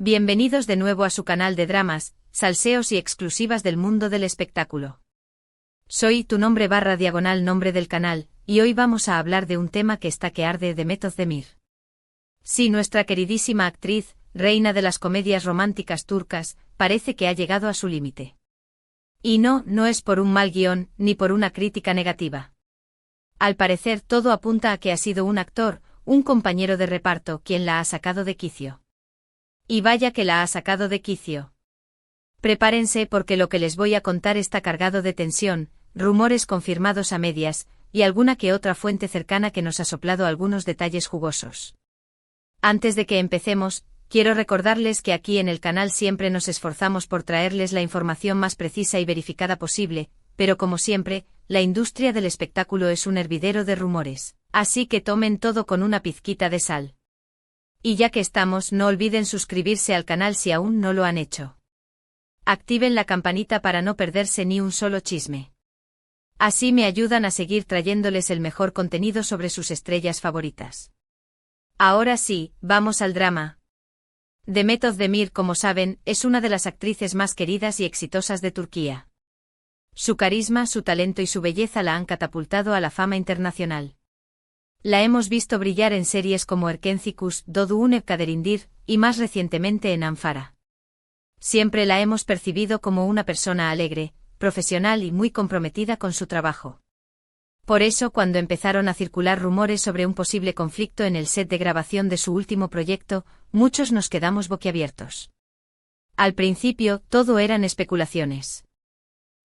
Bienvenidos de nuevo a su canal de dramas, salseos y exclusivas del mundo del espectáculo. Soy tu nombre / nombre del canal, y hoy vamos a hablar de un tema que está que arde, Demet Özdemir. Sí, nuestra queridísima actriz, reina de las comedias románticas turcas, parece que ha llegado a su límite. Y no es por un mal guión, ni por una crítica negativa. Al parecer todo apunta a que ha sido un actor, un compañero de reparto, quien la ha sacado de quicio. Y vaya que la ha sacado de quicio. Prepárense porque lo que les voy a contar está cargado de tensión, rumores confirmados a medias, y alguna que otra fuente cercana que nos ha soplado algunos detalles jugosos. Antes de que empecemos, quiero recordarles que aquí en el canal siempre nos esforzamos por traerles la información más precisa y verificada posible, pero como siempre, la industria del espectáculo es un hervidero de rumores, así que tomen todo con una pizquita de sal. Y ya que estamos, no olviden suscribirse al canal si aún no lo han hecho. Activen la campanita para no perderse ni un solo chisme. Así me ayudan a seguir trayéndoles el mejor contenido sobre sus estrellas favoritas. Ahora sí, vamos al drama. Demet Özdemir, como saben, es una de las actrices más queridas y exitosas de Turquía. Su carisma, su talento y su belleza la han catapultado a la fama internacional. La hemos visto brillar en series como Erkencikus, Doğduğun Evkaderindir, y más recientemente en Ankara. Siempre la hemos percibido como una persona alegre, profesional y muy comprometida con su trabajo. Por eso, cuando empezaron a circular rumores sobre un posible conflicto en el set de grabación de su último proyecto, muchos nos quedamos boquiabiertos. Al principio, todo eran especulaciones.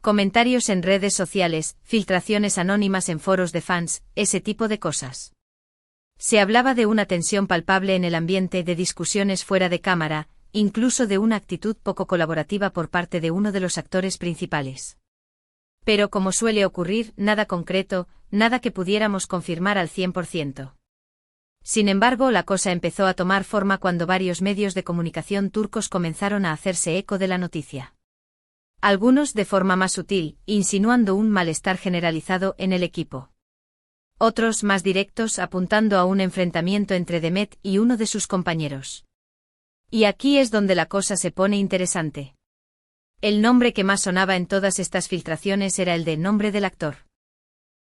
Comentarios en redes sociales, filtraciones anónimas en foros de fans, ese tipo de cosas. Se hablaba de una tensión palpable en el ambiente, de discusiones fuera de cámara, incluso de una actitud poco colaborativa por parte de uno de los actores principales. Pero como suele ocurrir, nada concreto, nada que pudiéramos confirmar al 100%. Sin embargo, la cosa empezó a tomar forma cuando varios medios de comunicación turcos comenzaron a hacerse eco de la noticia. Algunos de forma más sutil, insinuando un malestar generalizado en el equipo. Otros más directos, apuntando a un enfrentamiento entre Demet y uno de sus compañeros. Y aquí es donde la cosa se pone interesante. El nombre que más sonaba en todas estas filtraciones era el de nombre del actor.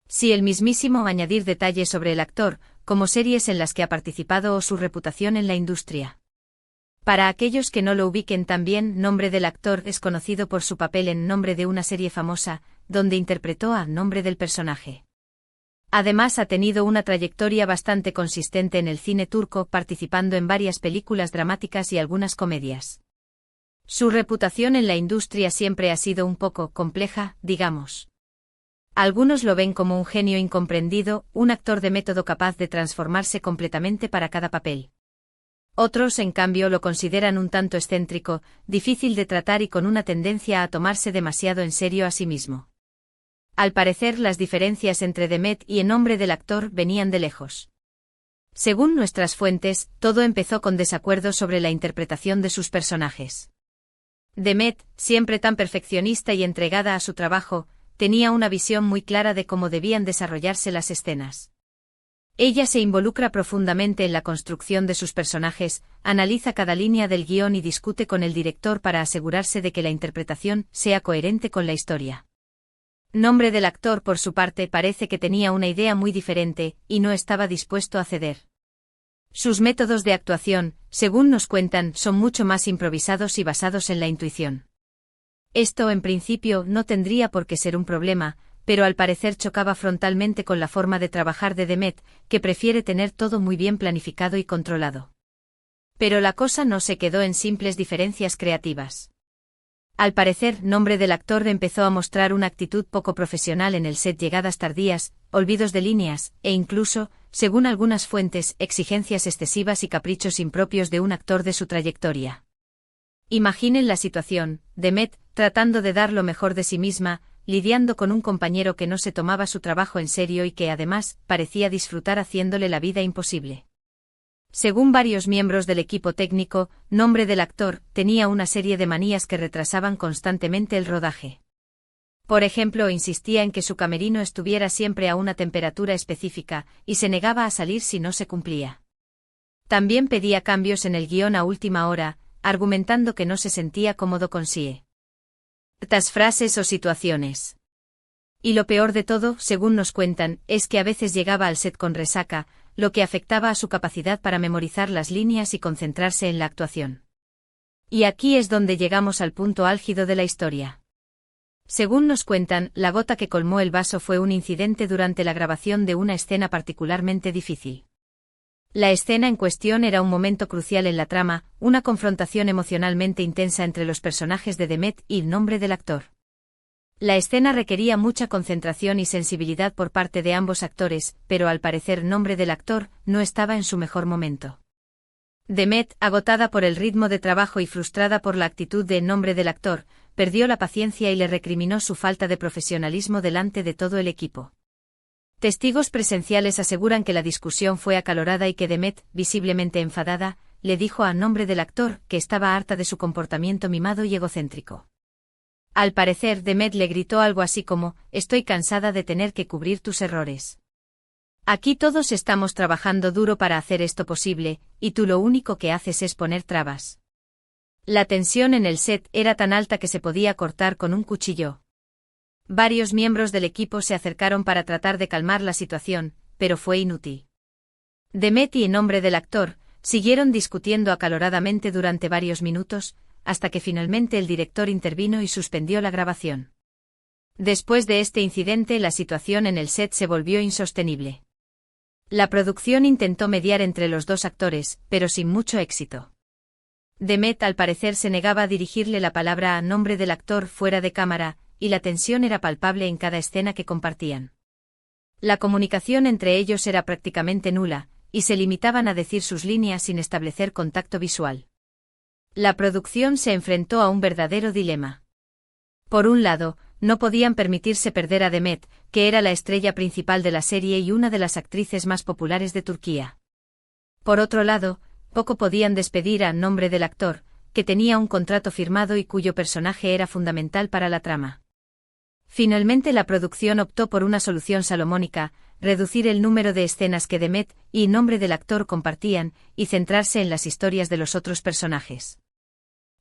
Sí, el mismísimo. Añadir detalles sobre el actor, como series en las que ha participado o su reputación en la industria. Para aquellos que no lo ubiquen tan bien, nombre del actor es conocido por su papel en Nombre de una serie famosa, donde interpretó a nombre del personaje. Además ha tenido una trayectoria bastante consistente en el cine turco, participando en varias películas dramáticas y algunas comedias. Su reputación en la industria siempre ha sido un poco compleja, digamos. Algunos lo ven como un genio incomprendido, un actor de método capaz de transformarse completamente para cada papel. Otros, en cambio, lo consideran un tanto excéntrico, difícil de tratar y con una tendencia a tomarse demasiado en serio a sí mismo. Al parecer, las diferencias entre Demet y el nombre del actor venían de lejos. Según nuestras fuentes, todo empezó con desacuerdos sobre la interpretación de sus personajes. Demet, siempre tan perfeccionista y entregada a su trabajo, tenía una visión muy clara de cómo debían desarrollarse las escenas. Ella se involucra profundamente en la construcción de sus personajes, analiza cada línea del guión y discute con el director para asegurarse de que la interpretación sea coherente con la historia. Nombre del actor, por su parte, parece que tenía una idea muy diferente, y no estaba dispuesto a ceder. Sus métodos de actuación, según nos cuentan, son mucho más improvisados y basados en la intuición. Esto, en principio, no tendría por qué ser un problema, pero al parecer chocaba frontalmente con la forma de trabajar de Demet, que prefiere tener todo muy bien planificado y controlado. Pero la cosa no se quedó en simples diferencias creativas. Al parecer, nombre del actor empezó a mostrar una actitud poco profesional en el set, llegadas tardías, olvidos de líneas, e incluso, según algunas fuentes, exigencias excesivas y caprichos impropios de un actor de su trayectoria. Imaginen la situación, Demet, tratando de dar lo mejor de sí misma, lidiando con un compañero que no se tomaba su trabajo en serio y que además parecía disfrutar haciéndole la vida imposible. Según varios miembros del equipo técnico, nombre del actor tenía una serie de manías que retrasaban constantemente el rodaje. Por ejemplo, insistía en que su camerino estuviera siempre a una temperatura específica, y se negaba a salir si no se cumplía. También pedía cambios en el guión a última hora, argumentando que no se sentía cómodo con ciertas frases o situaciones. Y lo peor de todo, según nos cuentan, es que a veces llegaba al set con resaca, lo que afectaba a su capacidad para memorizar las líneas y concentrarse en la actuación. Y aquí es donde llegamos al punto álgido de la historia. Según nos cuentan, la gota que colmó el vaso fue un incidente durante la grabación de una escena particularmente difícil. La escena en cuestión era un momento crucial en la trama, una confrontación emocionalmente intensa entre los personajes de Demet y el nombre del actor. La escena requería mucha concentración y sensibilidad por parte de ambos actores, pero al parecer el nombre del actor no estaba en su mejor momento. Demet, agotada por el ritmo de trabajo y frustrada por la actitud de nombre del actor, perdió la paciencia y le recriminó su falta de profesionalismo delante de todo el equipo. Testigos presenciales aseguran que la discusión fue acalorada y que Demet, visiblemente enfadada, le dijo a nombre del actor que estaba harta de su comportamiento mimado y egocéntrico. Al parecer, Demet le gritó algo así como: «Estoy cansada de tener que cubrir tus errores. Aquí todos estamos trabajando duro para hacer esto posible, y tú lo único que haces es poner trabas». La tensión en el set era tan alta que se podía cortar con un cuchillo. Varios miembros del equipo se acercaron para tratar de calmar la situación, pero fue inútil. Demet y en nombre del actor siguieron discutiendo acaloradamente durante varios minutos, hasta que finalmente el director intervino y suspendió la grabación. Después de este incidente, la situación en el set se volvió insostenible. La producción intentó mediar entre los dos actores, pero sin mucho éxito. Demet al parecer se negaba a dirigirle la palabra a nombre del actor fuera de cámara, y la tensión era palpable en cada escena que compartían. La comunicación entre ellos era prácticamente nula, y se limitaban a decir sus líneas sin establecer contacto visual. La producción se enfrentó a un verdadero dilema. Por un lado, no podían permitirse perder a Demet, que era la estrella principal de la serie y una de las actrices más populares de Turquía. Por otro lado, poco podían despedir a nombre del actor, que tenía un contrato firmado y cuyo personaje era fundamental para la trama. Finalmente la producción optó por una solución salomónica: reducir el número de escenas que Demet y nombre del actor compartían, y centrarse en las historias de los otros personajes.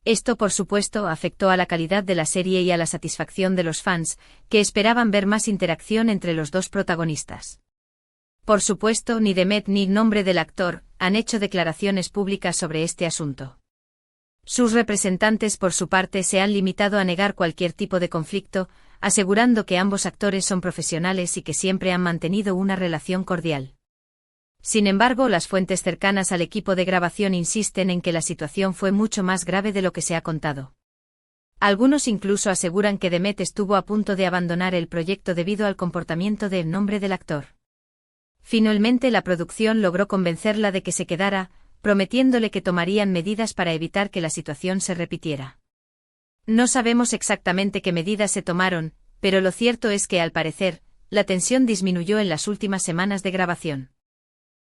Esto por supuesto afectó a la calidad de la serie y a la satisfacción de los fans, que esperaban ver más interacción entre los dos protagonistas. Por supuesto, ni Demet ni nombre del actor han hecho declaraciones públicas sobre este asunto. Sus representantes por su parte se han limitado a negar cualquier tipo de conflicto, asegurando que ambos actores son profesionales y que siempre han mantenido una relación cordial. Sin embargo, las fuentes cercanas al equipo de grabación insisten en que la situación fue mucho más grave de lo que se ha contado. Algunos incluso aseguran que Demet estuvo a punto de abandonar el proyecto debido al comportamiento del nombre del actor. Finalmente la producción logró convencerla de que se quedara, prometiéndole que tomarían medidas para evitar que la situación se repitiera. No sabemos exactamente qué medidas se tomaron, pero lo cierto es que al parecer, la tensión disminuyó en las últimas semanas de grabación.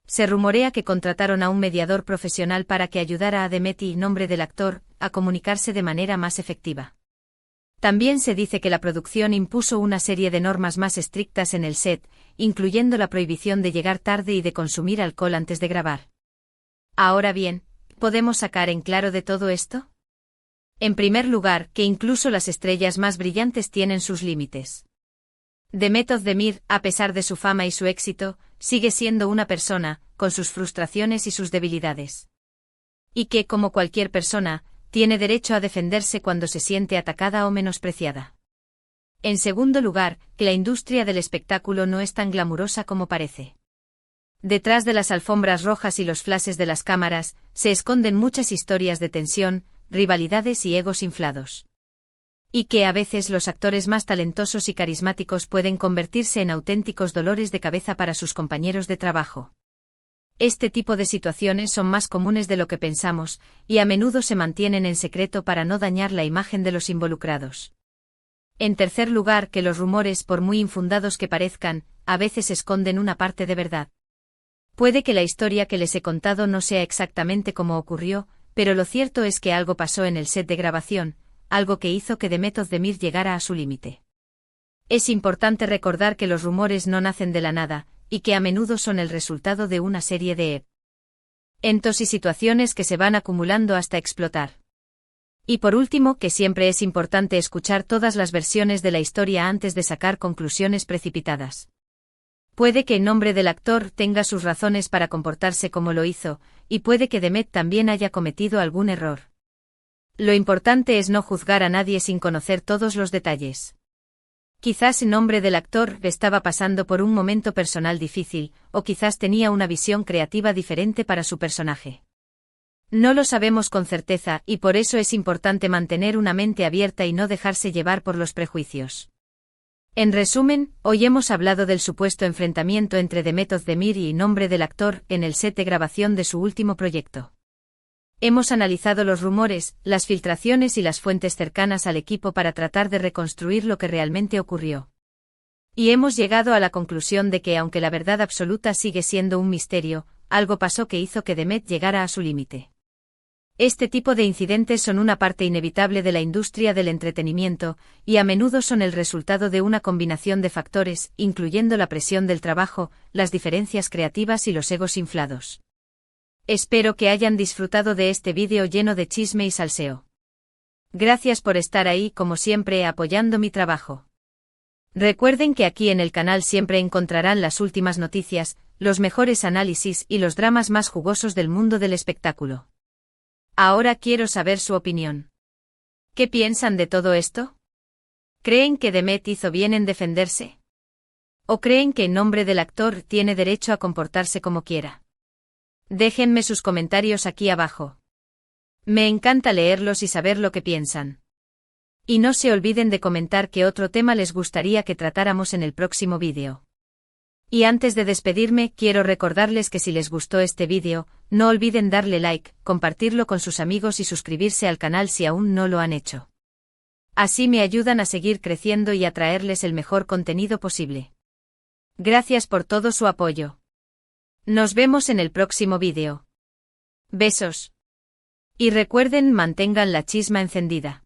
Se rumorea que contrataron a un mediador profesional para que ayudara a Demet y nombre del actor a comunicarse de manera más efectiva. También se dice que la producción impuso una serie de normas más estrictas en el set, incluyendo la prohibición de llegar tarde y de consumir alcohol antes de grabar. Ahora bien, ¿podemos sacar en claro de todo esto? En primer lugar, que incluso las estrellas más brillantes tienen sus límites. Demet Özdemir, a pesar de su fama y su éxito, sigue siendo una persona, con sus frustraciones y sus debilidades. Y que, como cualquier persona, tiene derecho a defenderse cuando se siente atacada o menospreciada. En segundo lugar, que la industria del espectáculo no es tan glamurosa como parece. Detrás de las alfombras rojas y los flashes de las cámaras, se esconden muchas historias de tensión, rivalidades y egos inflados. Y que a veces los actores más talentosos y carismáticos pueden convertirse en auténticos dolores de cabeza para sus compañeros de trabajo. Este tipo de situaciones son más comunes de lo que pensamos, y a menudo se mantienen en secreto para no dañar la imagen de los involucrados. En tercer lugar, que los rumores, por muy infundados que parezcan, a veces esconden una parte de verdad. Puede que la historia que les he contado no sea exactamente como ocurrió, pero lo cierto es que algo pasó en el set de grabación, algo que hizo que Demet Özdemir llegara a su límite. Es importante recordar que los rumores no nacen de la nada, y que a menudo son el resultado de una serie de eventos y situaciones que se van acumulando hasta explotar. Y por último, que siempre es importante escuchar todas las versiones de la historia antes de sacar conclusiones precipitadas. Puede que el nombre del actor tenga sus razones para comportarse como lo hizo, y puede que Demet también haya cometido algún error. Lo importante es no juzgar a nadie sin conocer todos los detalles. Quizás el nombre del actor estaba pasando por un momento personal difícil, o quizás tenía una visión creativa diferente para su personaje. No lo sabemos con certeza y por eso es importante mantener una mente abierta y no dejarse llevar por los prejuicios. En resumen, hoy hemos hablado del supuesto enfrentamiento entre Demet Özdemir y nombre del actor en el set de grabación de su último proyecto. Hemos analizado los rumores, las filtraciones y las fuentes cercanas al equipo para tratar de reconstruir lo que realmente ocurrió. Y hemos llegado a la conclusión de que aunque la verdad absoluta sigue siendo un misterio, algo pasó que hizo que Demet llegara a su límite. Este tipo de incidentes son una parte inevitable de la industria del entretenimiento, y a menudo son el resultado de una combinación de factores, incluyendo la presión del trabajo, las diferencias creativas y los egos inflados. Espero que hayan disfrutado de este vídeo lleno de chisme y salseo. Gracias por estar ahí, como siempre, apoyando mi trabajo. Recuerden que aquí en el canal siempre encontrarán las últimas noticias, los mejores análisis y los dramas más jugosos del mundo del espectáculo. Ahora quiero saber su opinión. ¿Qué piensan de todo esto? ¿Creen que Demet hizo bien en defenderse? ¿O creen que en nombre del actor tiene derecho a comportarse como quiera? Déjenme sus comentarios aquí abajo. Me encanta leerlos y saber lo que piensan. Y no se olviden de comentar qué otro tema les gustaría que tratáramos en el próximo vídeo. Y antes de despedirme, quiero recordarles que si les gustó este vídeo, no olviden darle like, compartirlo con sus amigos y suscribirse al canal si aún no lo han hecho. Así me ayudan a seguir creciendo y a traerles el mejor contenido posible. Gracias por todo su apoyo. Nos vemos en el próximo vídeo. Besos. Y recuerden, mantengan la chisma encendida.